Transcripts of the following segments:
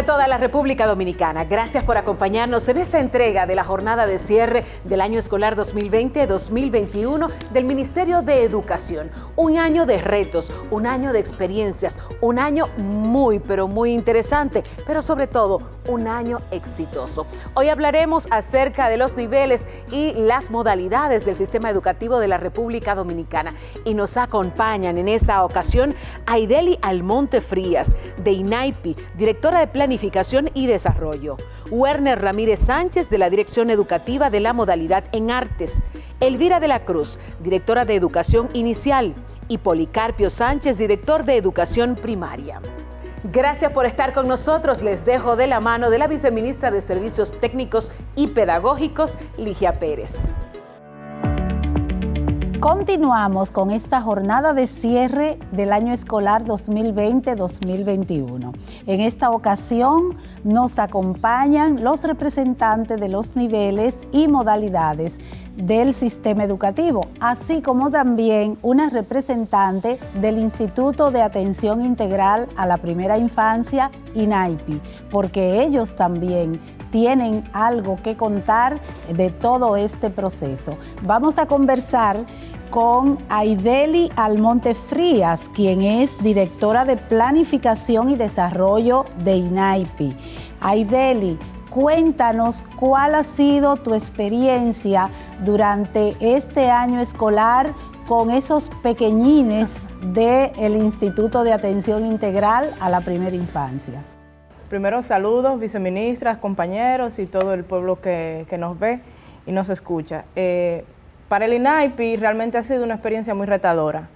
de toda la República Dominicana, gracias por acompañarnos en esta entrega de la jornada de cierre del año escolar 2020-2021 del Ministerio de Educación. Un año de retos, un año de experiencias, un año muy, pero muy interesante, pero sobre todo un año exitoso. Hoy hablaremos acerca de los niveles y las modalidades del sistema educativo de la República Dominicana y nos acompañan en esta ocasión Aideli Almonte Frías, de INAIPI, directora de Planificación y Desarrollo; Werner Ramírez Sánchez, de la Dirección Educativa de la Modalidad en Artes; Elvira de la Cruz, directora de Educación Inicial; y Policarpio Sánchez, director de Educación Primaria. Gracias por estar con nosotros. Les dejo de la mano de la viceministra de Servicios Técnicos y Pedagógicos, Ligia Pérez. Continuamos con esta jornada de cierre del año escolar 2020-2021. En esta ocasión nos acompañan los representantes de los niveles y modalidades del sistema educativo, así como también una representante del Instituto de Atención Integral a la Primera Infancia, INAIPI, porque ellos también tienen algo que contar de todo este proceso. Vamos a conversar con Aideli Almonte Frías, quien es directora de Planificación y Desarrollo de INAIPI. Aideli, cuéntanos cuál ha sido tu experiencia durante este año escolar con esos pequeñines del Instituto de Atención Integral a la Primera Infancia. Primero, saludos, viceministras, compañeros y todo el pueblo que nos ve y nos escucha. Para el INAIPI realmente ha sido una experiencia muy retadora.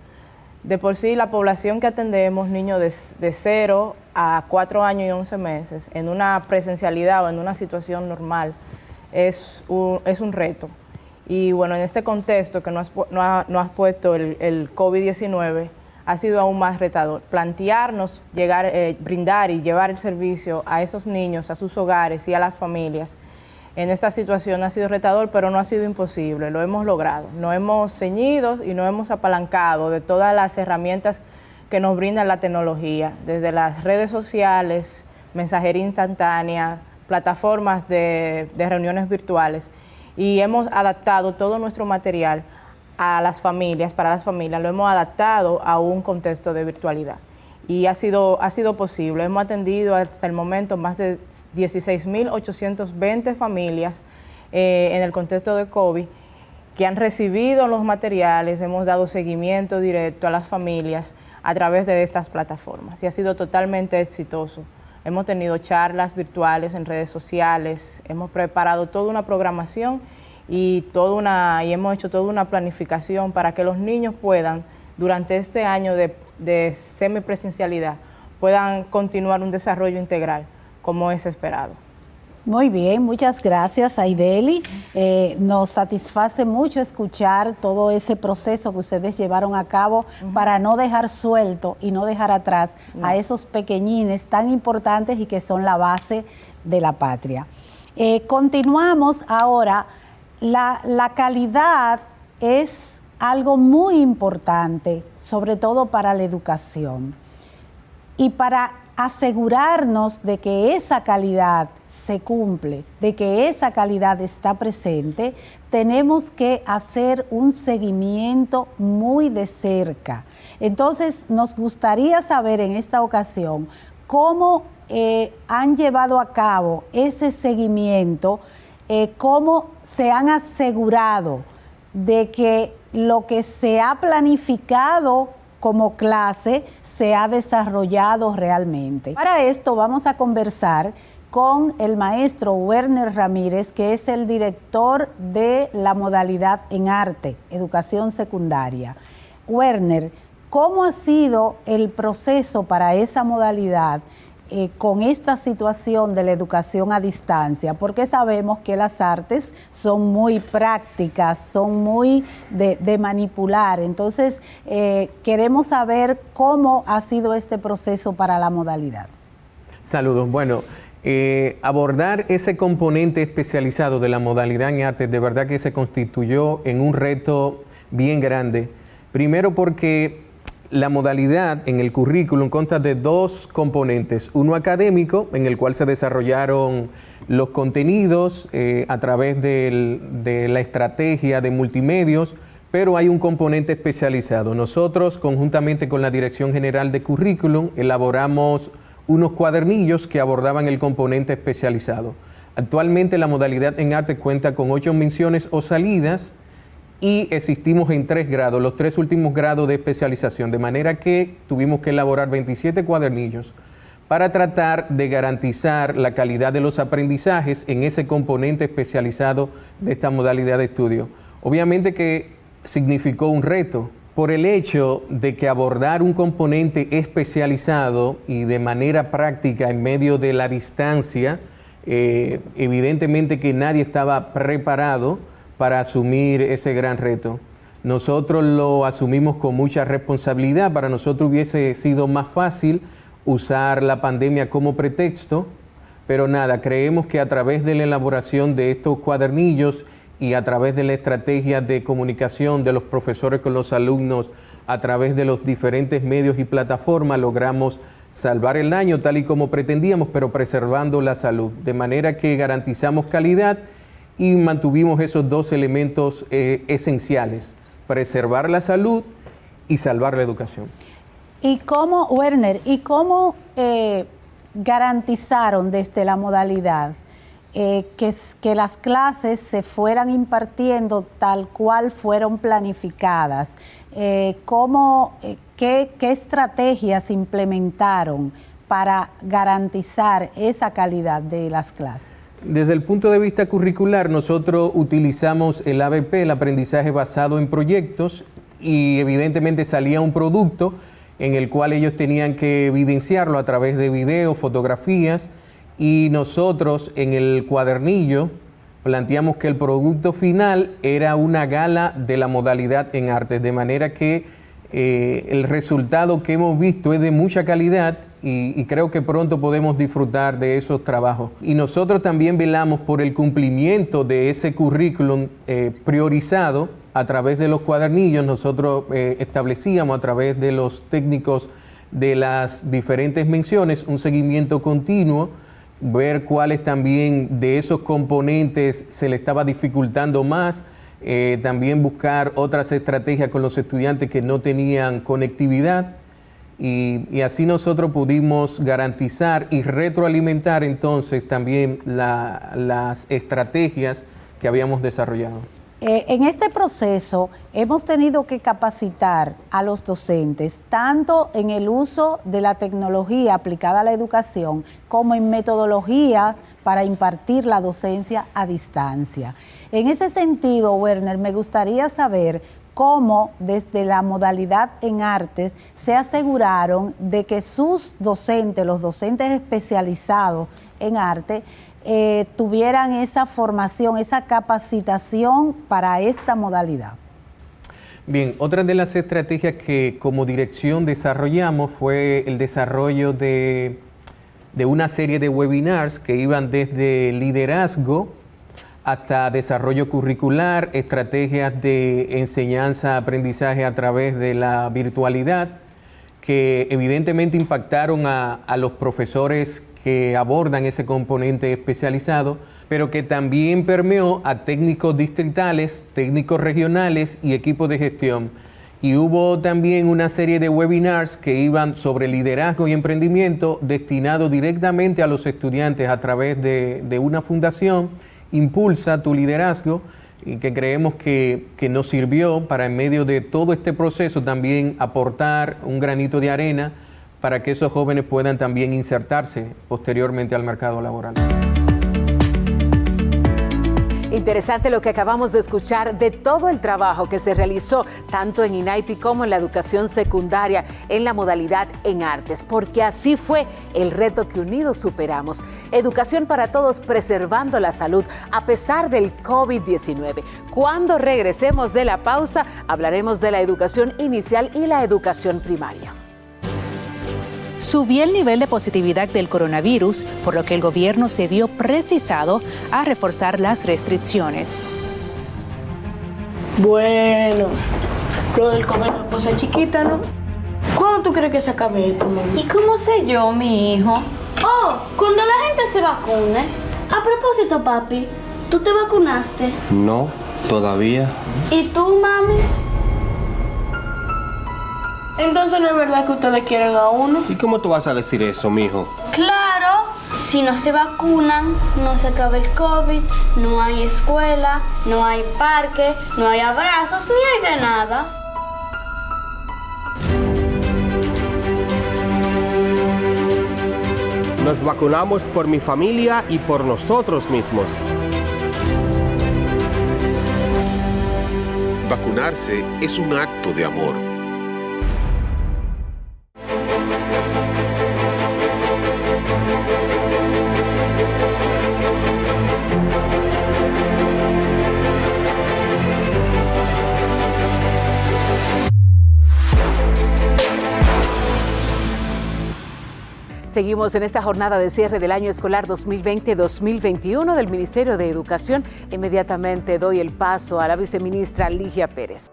De por sí, la población que atendemos, niños de 0 a 4 años y 11 meses, en una presencialidad o en una situación normal, es un reto. Y bueno, en este contexto que nos ha puesto el COVID-19, ha sido aún más retador. Plantearnos brindar y llevar el servicio a esos niños, a sus hogares y a las familias, en esta situación ha sido retador, pero no ha sido imposible, lo hemos logrado. Nos hemos ceñido y nos hemos apalancado de todas las herramientas que nos brinda la tecnología, desde las redes sociales, mensajería instantánea, plataformas de reuniones virtuales, y hemos adaptado todo nuestro material a las familias, para las familias, lo hemos adaptado a un contexto de virtualidad. Y ha sido posible. Hemos atendido hasta el momento más de 16.820 familias en el contexto de COVID que han recibido los materiales. Hemos dado seguimiento directo a las familias a través de estas plataformas y ha sido totalmente exitoso. Hemos tenido charlas virtuales en redes sociales, hemos preparado toda una programación y hemos hecho toda una planificación para que los niños puedan, durante este año de semipresencialidad, puedan continuar un desarrollo integral como es esperado. Muy bien, muchas gracias, Aideli. Nos satisface mucho escuchar todo ese proceso que ustedes llevaron a cabo para no dejar suelto y no dejar atrás a esos pequeñines tan importantes y que son la base de la patria. Continuamos ahora. La calidad es algo muy importante, sobre todo para la educación. Y para asegurarnos de que esa calidad se cumple, de que esa calidad está presente, tenemos que hacer un seguimiento muy de cerca. Entonces, nos gustaría saber en esta ocasión cómo han llevado a cabo ese seguimiento, cómo se han asegurado de que lo que se ha planificado como clase se ha desarrollado realmente. Para esto vamos a conversar con el maestro Werner Ramírez, que es el director de la modalidad en arte, educación secundaria. Werner, ¿cómo ha sido el proceso para esa modalidad con esta situación de la educación a distancia? Porque sabemos que las artes son muy prácticas, son muy de manipular. Entonces, queremos saber cómo ha sido este proceso para la modalidad. Saludos. Bueno, abordar ese componente especializado de la modalidad en arte de verdad que se constituyó en un reto bien grande. Primero porque La modalidad en el currículum consta de dos componentes, uno académico, en el cual se desarrollaron los contenidos a través de la estrategia de multimedios, pero hay un componente especializado. Nosotros, conjuntamente con la Dirección General de Currículum, elaboramos unos cuadernillos que abordaban el componente especializado. Actualmente la modalidad en arte cuenta con 8 menciones o salidas y existimos en 3 grados, los 3 últimos grados de especialización, de manera que tuvimos que elaborar 27 cuadernillos para tratar de garantizar la calidad de los aprendizajes en ese componente especializado de esta modalidad de estudio. Obviamente que significó un reto por el hecho de que abordar un componente especializado y de manera práctica en medio de la distancia, evidentemente que nadie estaba preparado para asumir ese gran reto. Nosotros lo asumimos con mucha responsabilidad. Para nosotros hubiese sido más fácil usar la pandemia como pretexto, pero nada, creemos que a través de la elaboración de estos cuadernillos y a través de la estrategia de comunicación de los profesores con los alumnos, a través de los diferentes medios y plataformas, logramos salvar el año tal y como pretendíamos, pero preservando la salud, de manera que garantizamos calidad y mantuvimos esos dos elementos esenciales, preservar la salud y salvar la educación. ¿Y cómo, Werner, garantizaron desde la modalidad que las clases se fueran impartiendo tal cual fueron planificadas? ¿Qué estrategias implementaron para garantizar esa calidad de las clases? Desde el punto de vista curricular, nosotros utilizamos el ABP, el aprendizaje basado en proyectos, y evidentemente salía un producto en el cual ellos tenían que evidenciarlo a través de videos, fotografías, y nosotros en el cuadernillo planteamos que el producto final era una gala de la modalidad en artes, de manera que el resultado que hemos visto es de mucha calidad y creo que pronto podemos disfrutar de esos trabajos. Y nosotros también velamos por el cumplimiento de ese currículum priorizado a través de los cuadernillos. Nosotros establecíamos a través de los técnicos de las diferentes menciones un seguimiento continuo, ver cuáles también de esos componentes se le estaba dificultando más, también buscar otras estrategias con los estudiantes que no tenían conectividad y así nosotros pudimos garantizar y retroalimentar entonces también las estrategias que habíamos desarrollado. En este proceso hemos tenido que capacitar a los docentes tanto en el uso de la tecnología aplicada a la educación como en metodología para impartir la docencia a distancia. En ese sentido, Werner, me gustaría saber cómo desde la modalidad en artes se aseguraron de que sus docentes, los docentes especializados en arte, tuvieran esa formación, esa capacitación para esta modalidad. Bien, otra de las estrategias que como dirección desarrollamos fue el desarrollo de una serie de webinars que iban desde liderazgo hasta desarrollo curricular, estrategias de enseñanza, aprendizaje a través de la virtualidad, que evidentemente impactaron a los profesores que abordan ese componente especializado, pero que también permeó a técnicos distritales, técnicos regionales y equipos de gestión. Y hubo también una serie de webinars que iban sobre liderazgo y emprendimiento destinados directamente a los estudiantes a través de una fundación, Impulsa tu Liderazgo, y que creemos que nos sirvió para en medio de todo este proceso también aportar un granito de arena para que esos jóvenes puedan también insertarse posteriormente al mercado laboral. Interesante lo que acabamos de escuchar de todo el trabajo que se realizó tanto en INAIPI como en la educación secundaria en la modalidad en artes, porque así fue el reto que unidos superamos. Educación para todos, preservando la salud a pesar del COVID-19. Cuando regresemos de la pausa, hablaremos de la educación inicial y la educación primaria. Subió el nivel de positividad del coronavirus, por lo que el gobierno se vio precisado a reforzar las restricciones. Bueno, lo del comer es cosa chiquita, ¿no? tú crees que se acabe esto, mami? ¿Y cómo sé yo, mi hijo? Oh, cuando la gente se vacune. A propósito, papi, ¿tú te vacunaste? No, todavía. ¿Y tú, mami? Entonces no es verdad que ustedes quieren a uno. ¿Y cómo tú vas a decir eso, mijo? Claro, si no se vacunan, no se acaba el COVID, no hay escuela, no hay parque, no hay abrazos, ni hay de nada. Nos vacunamos por mi familia y por nosotros mismos. Vacunarse es un acto de amor. Seguimos en esta jornada de cierre del año escolar 2020-2021 del Ministerio de Educación. Inmediatamente doy el paso a la viceministra Ligia Pérez.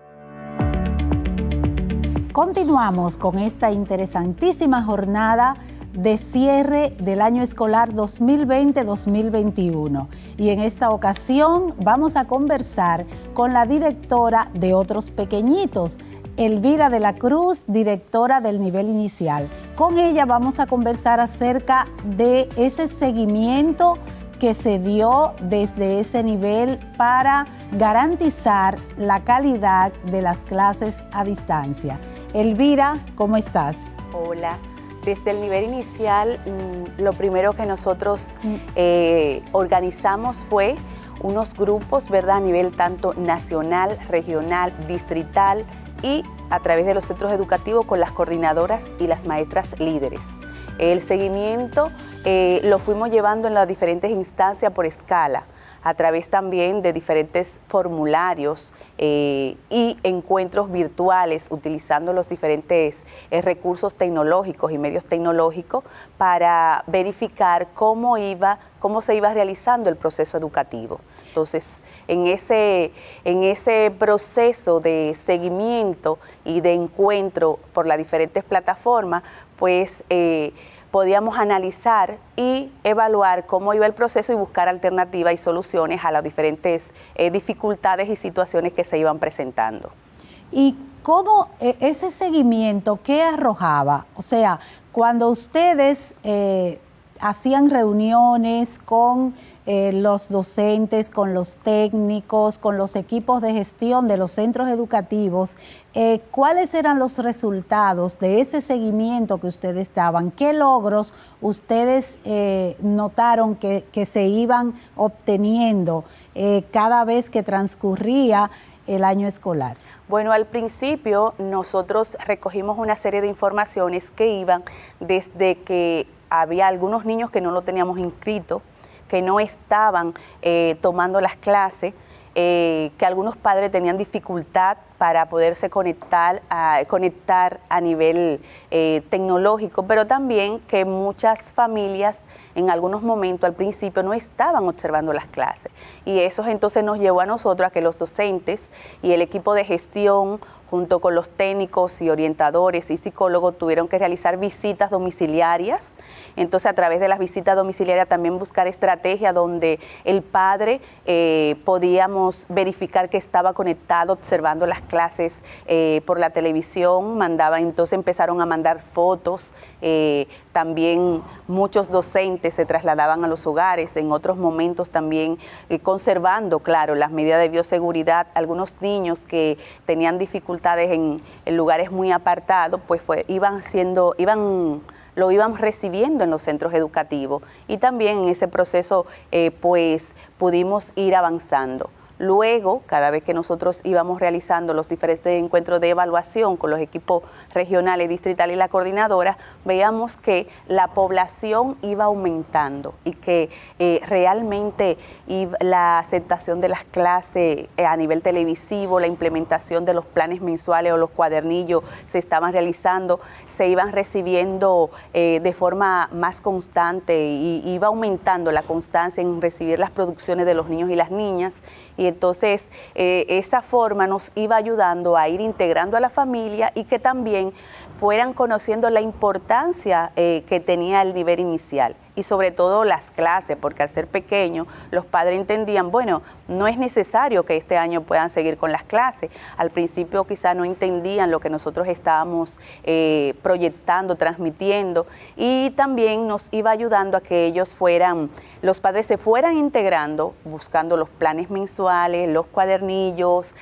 Continuamos con esta interesantísima jornada de cierre del año escolar 2020-2021. Y en esta ocasión vamos a conversar con la directora de Otros Pequeñitos, Elvira de la Cruz, directora del nivel inicial. Con ella vamos a conversar acerca de ese seguimiento que se dio desde ese nivel para garantizar la calidad de las clases a distancia. Elvira, ¿cómo estás? Hola. Desde el nivel inicial, lo primero que nosotros organizamos fue unos grupos, ¿verdad?, a nivel tanto nacional, regional, distrital y a través de los centros educativos con las coordinadoras y las maestras líderes. El seguimiento lo fuimos llevando en las diferentes instancias por escala, a través también de diferentes formularios y encuentros virtuales, utilizando los diferentes recursos tecnológicos y medios tecnológicos para verificar cómo se iba realizando el proceso educativo. Entonces, en ese proceso de seguimiento y de encuentro por las diferentes plataformas, pues podíamos analizar y evaluar cómo iba el proceso y buscar alternativas y soluciones a las diferentes dificultades y situaciones que se iban presentando. ¿Y cómo ese seguimiento, qué arrojaba? O sea, cuando ustedes hacían reuniones con los docentes, con los técnicos, con los equipos de gestión de los centros educativos, ¿cuáles eran los resultados de ese seguimiento que ustedes daban? ¿Qué logros ustedes notaron que se iban obteniendo cada vez que transcurría el año escolar? Bueno, al principio nosotros recogimos una serie de informaciones que iban desde que había algunos niños que no lo teníamos inscrito, que no estaban tomando las clases, que algunos padres tenían dificultad para poderse conectar a nivel tecnológico, pero también que muchas familias en algunos momentos al principio no estaban observando las clases. Y eso entonces nos llevó a nosotros a que los docentes y el equipo de gestión, junto con los técnicos y orientadores y psicólogos, tuvieron que realizar visitas domiciliarias. Entonces, a través de las visitas domiciliarias también buscar estrategias donde el padre podíamos verificar que estaba conectado, observando las clases por la televisión. Entonces empezaron a mandar fotos. También muchos docentes se trasladaban a los hogares, en otros momentos también conservando, claro, las medidas de bioseguridad. Algunos niños que tenían dificultades en lugares muy apartados, pues lo iban recibiendo en los centros educativos, y también en ese proceso pues pudimos ir avanzando. Luego, cada vez que nosotros íbamos realizando los diferentes encuentros de evaluación con los equipos regionales, distritales y la coordinadora, veíamos que la población iba aumentando y que realmente la aceptación de las clases a nivel televisivo, la implementación de los planes mensuales o los cuadernillos se estaban realizando, se iban recibiendo de forma más constante y iba aumentando la constancia en recibir las producciones de los niños y las niñas. Y entonces esa forma nos iba ayudando a ir integrando a la familia y que también fueran conociendo la importancia que tenía el nivel inicial y sobre todo las clases, porque al ser pequeño los padres entendían, bueno, no es necesario que este año puedan seguir con las clases. Al principio quizá no entendían lo que nosotros estábamos proyectando, transmitiendo, y también nos iba ayudando a que los padres se fueran integrando, buscando los planes mensuales, los cuadernillos,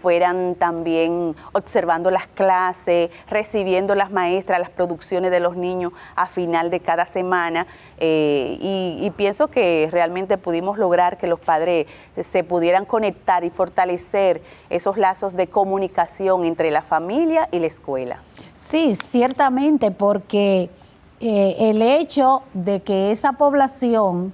fueran también observando las clases, recibiendo las maestras, las producciones de los niños a final de cada semana. Y pienso que realmente pudimos lograr que los padres se pudieran conectar y fortalecer esos lazos de comunicación entre la familia y la escuela. Sí, ciertamente, porque el hecho de que esa población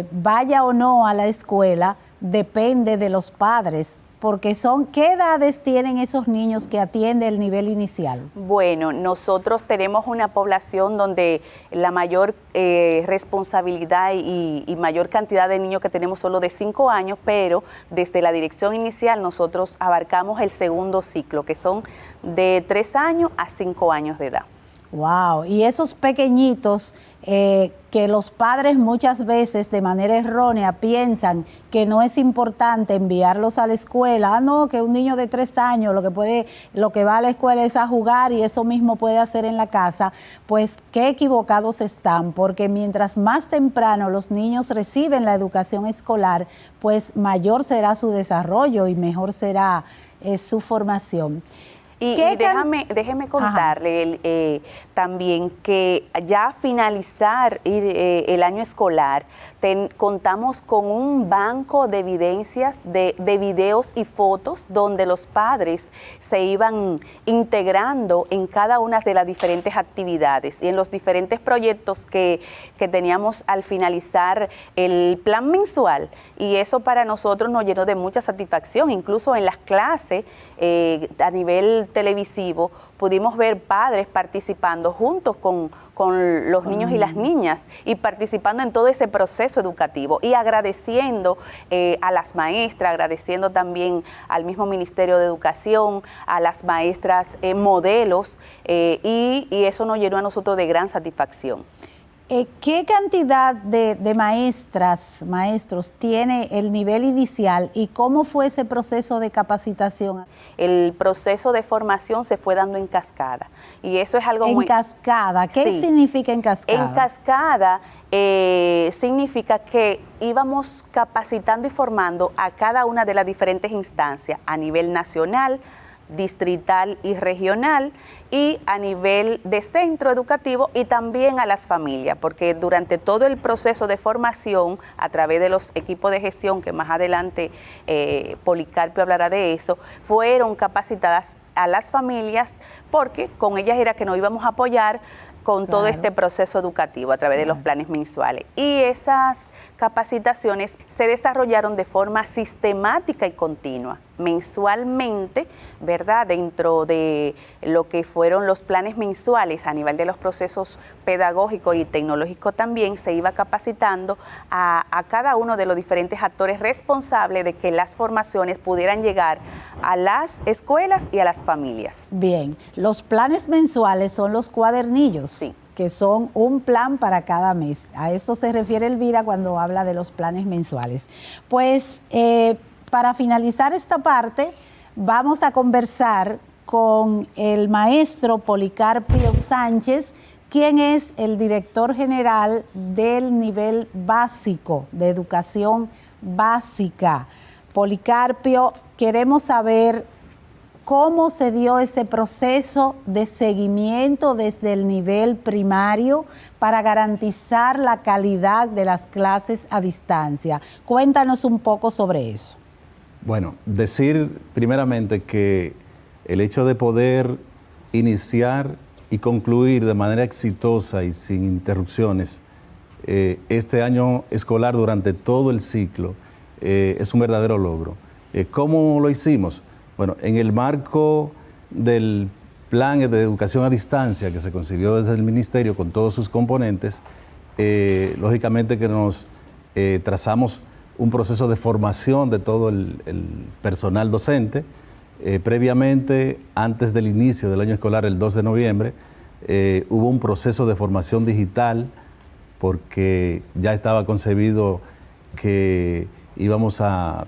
vaya o no a la escuela depende de los padres. Porque ¿qué edades tienen esos niños que atiende el nivel inicial? Bueno, nosotros tenemos una población donde la mayor responsabilidad y mayor cantidad de niños que tenemos son los de 5 años, pero desde la dirección inicial nosotros abarcamos el segundo ciclo, que son de 3 años a 5 años de edad. Wow, y esos pequeñitos que los padres muchas veces de manera errónea piensan que no es importante enviarlos a la escuela. No, que un niño de 3 años lo que va a la escuela es a jugar y eso mismo puede hacer en la casa. Pues qué equivocados están, porque mientras más temprano los niños reciben la educación escolar, pues mayor será su desarrollo y mejor será su formación. Y déjeme contarle también que ya a finalizar el año escolar contamos con un banco de evidencias de videos y fotos donde los padres se iban integrando en cada una de las diferentes actividades y en los diferentes proyectos que teníamos al finalizar el plan mensual, y eso para nosotros nos llenó de mucha satisfacción. Incluso en las clases a nivel televisivo pudimos ver padres participando juntos con los niños y las niñas y participando en todo ese proceso educativo y agradeciendo a las maestras, agradeciendo también al mismo Ministerio de Educación, a las maestras modelos, y eso nos llenó a nosotros de gran satisfacción. ¿Qué cantidad de maestros tiene el nivel inicial y cómo fue ese proceso de capacitación? El proceso de formación se fue dando en cascada y eso es algo muy... ¿En cascada? ¿Qué significa en cascada? En cascada significa que íbamos capacitando y formando a cada una de las diferentes instancias a nivel nacional, distrital y regional, y a nivel de centro educativo y también a las familias, porque durante todo el proceso de formación a través de los equipos de gestión, que más adelante Policarpio hablará de eso, fueron capacitadas a las familias, porque con ellas era que nos íbamos a apoyar con todo este proceso educativo a través de los planes mensuales. Y esas capacitaciones se desarrollaron de forma sistemática y continua, mensualmente, ¿verdad? Dentro de lo que fueron los planes mensuales a nivel de los procesos pedagógicos y tecnológicos, también se iba capacitando a cada uno de los diferentes actores responsables de que las formaciones pudieran llegar a las escuelas y a las familias. Bien, los planes mensuales son los cuadernillos. Sí. Que son un plan para cada mes. A eso se refiere Elvira cuando habla de los planes mensuales. Pues para finalizar esta parte, vamos a conversar con el maestro Policarpio Sánchez, quien es el director general del nivel básico de educación básica. Policarpio, queremos saber cómo se dio ese proceso de seguimiento desde el nivel primario para garantizar la calidad de las clases a distancia. Cuéntanos un poco sobre eso. Bueno, decir primeramente que el hecho de poder iniciar y concluir de manera exitosa y sin interrupciones este año escolar durante todo el ciclo es un verdadero logro. ¿Cómo lo hicimos? Bueno, en el marco del plan de educación a distancia que se concibió desde el Ministerio con todos sus componentes, lógicamente que nos trazamos un proceso de formación de todo el personal docente Previamente, antes del inicio del año escolar, el 2 de noviembre, hubo un proceso de formación digital porque ya estaba concebido que íbamos a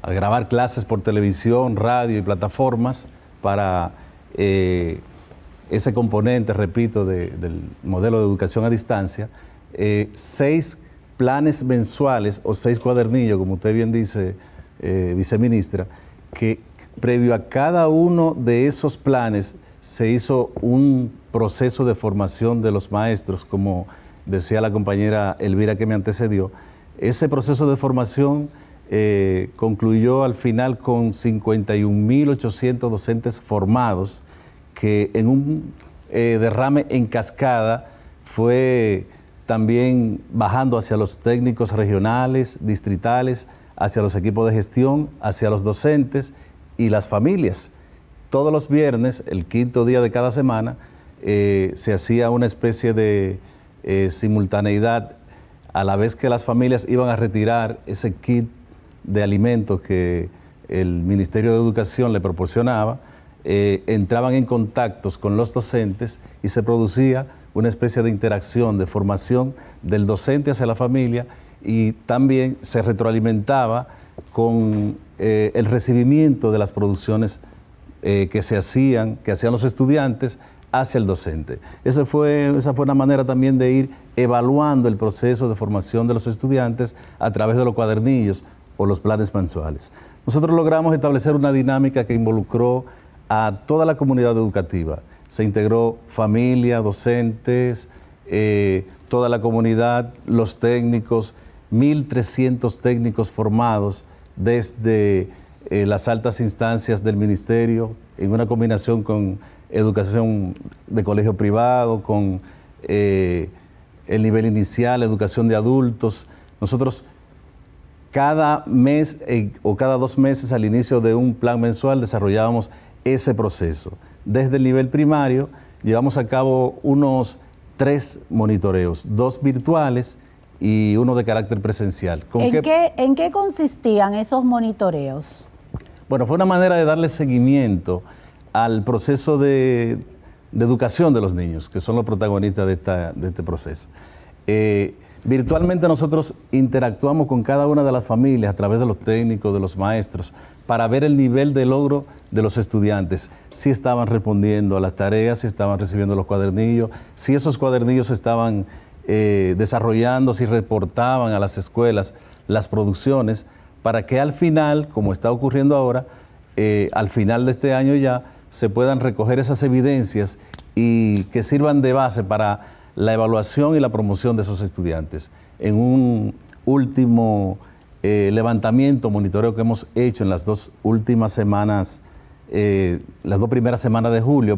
grabar clases por televisión, radio y plataformas para ese componente, repito, del modelo de educación a distancia. 6 planes mensuales o 6 cuadernillos, como usted bien dice, viceministra, que previo a cada uno de esos planes se hizo un proceso de formación de los maestros, como decía la compañera Elvira que me antecedió. Ese proceso de formación concluyó al final con 51.800 docentes formados, que en un derrame en cascada fue también bajando hacia los técnicos regionales, distritales, hacia los equipos de gestión, hacia los docentes y las familias. Todos los viernes, el 5º día de cada semana, se hacía una especie de simultaneidad, a la vez que las familias iban a retirar ese kit de alimentos que el Ministerio de Educación le proporcionaba, entraban en contactos con los docentes y se producía una especie de interacción, de formación del docente hacia la familia, y también se retroalimentaba con el recibimiento de las producciones que hacían los estudiantes hacia el docente. Esa fue una manera también de ir evaluando el proceso de formación de los estudiantes a través de los cuadernillos o los planes mensuales. Nosotros logramos establecer una dinámica que involucró a toda la comunidad educativa. Se integró familia, docentes, toda la comunidad, los técnicos, 1.300 técnicos formados desde las altas instancias del ministerio, en una combinación con educación de colegio privado, con el nivel inicial, educación de adultos. Nosotros cada mes o cada 2 meses al inicio de un plan mensual desarrollábamos ese proceso. Desde el nivel primario llevamos a cabo unos 3 monitoreos, 2 virtuales y 1 de carácter presencial. ¿En qué consistían esos monitoreos? Bueno, fue una manera de darle seguimiento al proceso de educación de los niños, que son los protagonistas de este proceso. Virtualmente nosotros interactuamos con cada una de las familias a través de los técnicos, de los maestros, para ver el nivel de logro de los estudiantes, si estaban respondiendo a las tareas, si estaban recibiendo los cuadernillos, si esos cuadernillos estaban desarrollando, si reportaban a las escuelas las producciones, para que al final, como está ocurriendo ahora, al final de este año ya, se puedan recoger esas evidencias y que sirvan de base para la evaluación y la promoción de esos estudiantes. En un último levantamiento, monitoreo que hemos hecho en las 2 últimas semanas, las 2 primeras semanas de julio,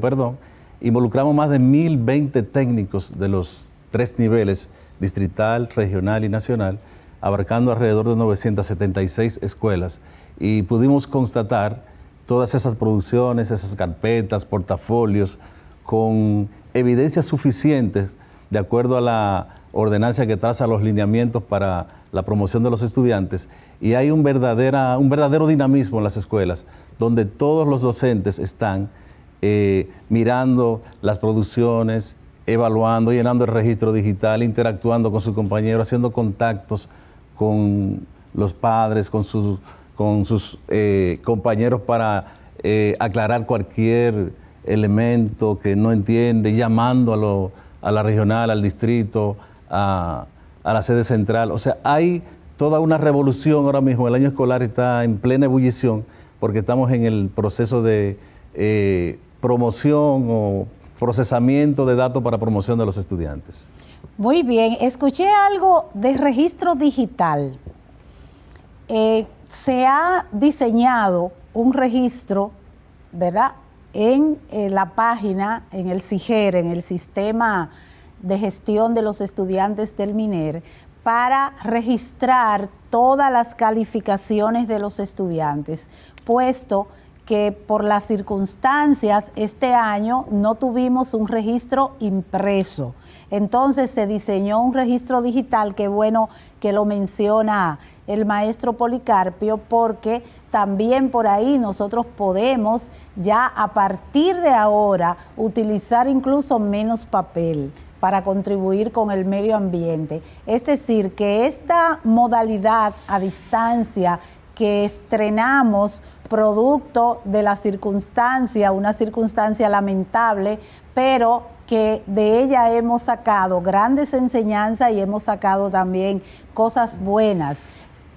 involucramos más de 1.020 técnicos de los 3 niveles, distrital, regional y nacional, abarcando alrededor de 976 escuelas, y pudimos constatar todas esas producciones, esas carpetas, portafolios, con evidencias suficientes de acuerdo a la ordenanza que traza los lineamientos para la promoción de los estudiantes, y hay un verdadero dinamismo en las escuelas, donde todos los docentes están mirando las producciones, evaluando, llenando el registro digital, interactuando con sus compañeros, haciendo contactos con los padres, con sus compañeros para aclarar cualquier elemento que no entiende, llamando a la regional, al distrito, a la sede central. O sea, hay toda una revolución ahora mismo. El año escolar está en plena ebullición porque estamos en el proceso de promoción o procesamiento de datos para promoción de los estudiantes. Muy bien, escuché algo de registro digital. Se ha diseñado un registro, ¿verdad?, en la página, en el SIGER, en el Sistema de Gestión de los Estudiantes del MINER, para registrar todas las calificaciones de los estudiantes, puesto que por las circunstancias este año no tuvimos un registro impreso. Entonces se diseñó un registro digital, que bueno que lo menciona el maestro Policarpio, porque también por ahí nosotros podemos ya a partir de ahora utilizar incluso menos papel para contribuir con el medio ambiente. Es decir, que esta modalidad a distancia que estrenamos producto de la circunstancia, una circunstancia lamentable, pero que de ella hemos sacado grandes enseñanzas y hemos sacado también cosas buenas.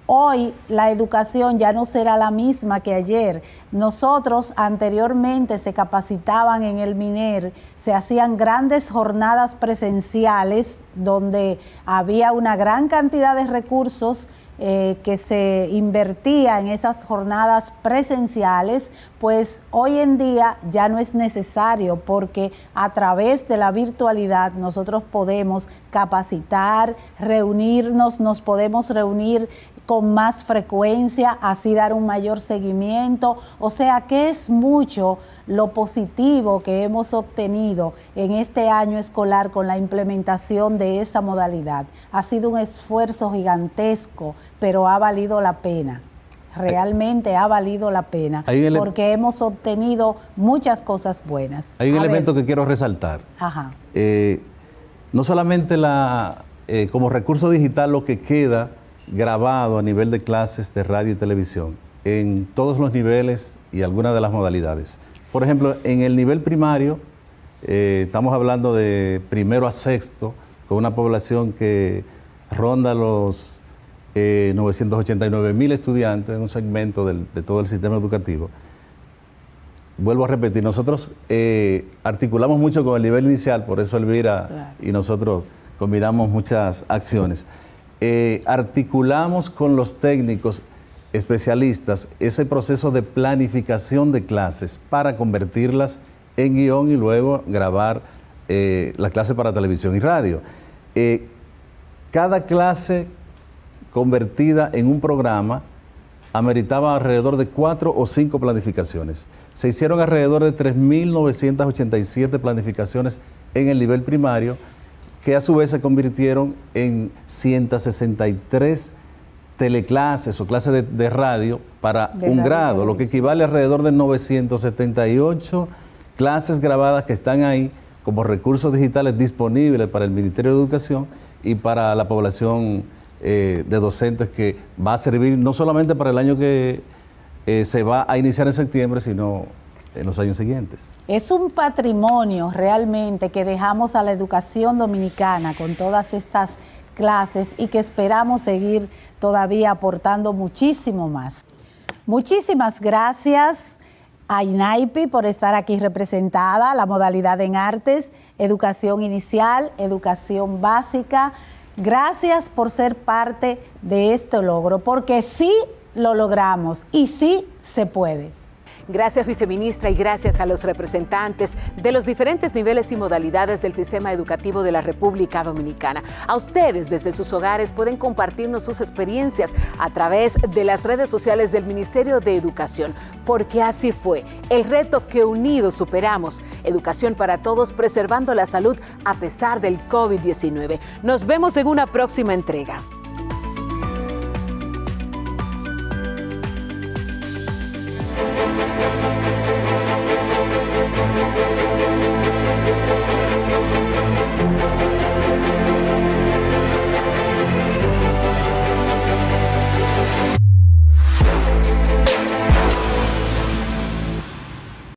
Hoy la educación ya no será la misma que ayer. Nosotros anteriormente se capacitaban en el MINER, se hacían grandes jornadas presenciales donde había una gran cantidad de recursos que se invertía en esas jornadas presenciales, pues hoy en día ya no es necesario, porque a través de la virtualidad nosotros podemos capacitar, reunirnos, nos podemos reunir con más frecuencia, así dar un mayor seguimiento. O sea que es mucho lo positivo que hemos obtenido en este año escolar con la implementación de esa modalidad. Ha sido un esfuerzo gigantesco, pero ha valido la pena. Realmente ha valido la pena, porque hemos obtenido muchas cosas buenas. Hay un elemento que quiero resaltar. Ajá. No solamente como recurso digital lo que queda grabado a nivel de clases de radio y televisión, en todos los niveles y algunas de las modalidades. Por ejemplo, en el nivel primario, estamos hablando de primero a sexto, con una población que ronda los 989,000 estudiantes en un segmento de todo el sistema educativo. Vuelvo a repetir, nosotros articulamos mucho con el nivel inicial, por eso Elvira y nosotros combinamos muchas acciones. Articulamos con los técnicos especialistas ese proceso de planificación de clases para convertirlas en guión y luego grabar las clases para televisión y radio. Cada clase convertida en un programa ameritaba alrededor de 4 o 5 planificaciones. Se hicieron alrededor de 3.987 planificaciones en el nivel primario, que a su vez se convirtieron en 163 teleclases o clases de radio para un grado, lo que equivale a alrededor de 978 clases grabadas que están ahí como recursos digitales disponibles para el Ministerio de Educación y para la población de docentes, que va a servir no solamente para el año que se va a iniciar en septiembre, sino en los años siguientes. Es un patrimonio realmente que dejamos a la educación dominicana con todas estas clases y que esperamos seguir todavía aportando muchísimo más. Muchísimas gracias a INAIPI por estar aquí representada, la modalidad en artes, educación inicial, educación básica. Gracias por ser parte de este logro, porque sí lo logramos y sí se puede. Gracias, viceministra, y gracias a los representantes de los diferentes niveles y modalidades del sistema educativo de la República Dominicana. A ustedes, desde sus hogares, pueden compartirnos sus experiencias a través de las redes sociales del Ministerio de Educación, porque así fue el reto que unidos superamos. Educación para todos, preservando la salud a pesar del COVID-19. Nos vemos en una próxima entrega. Thank you.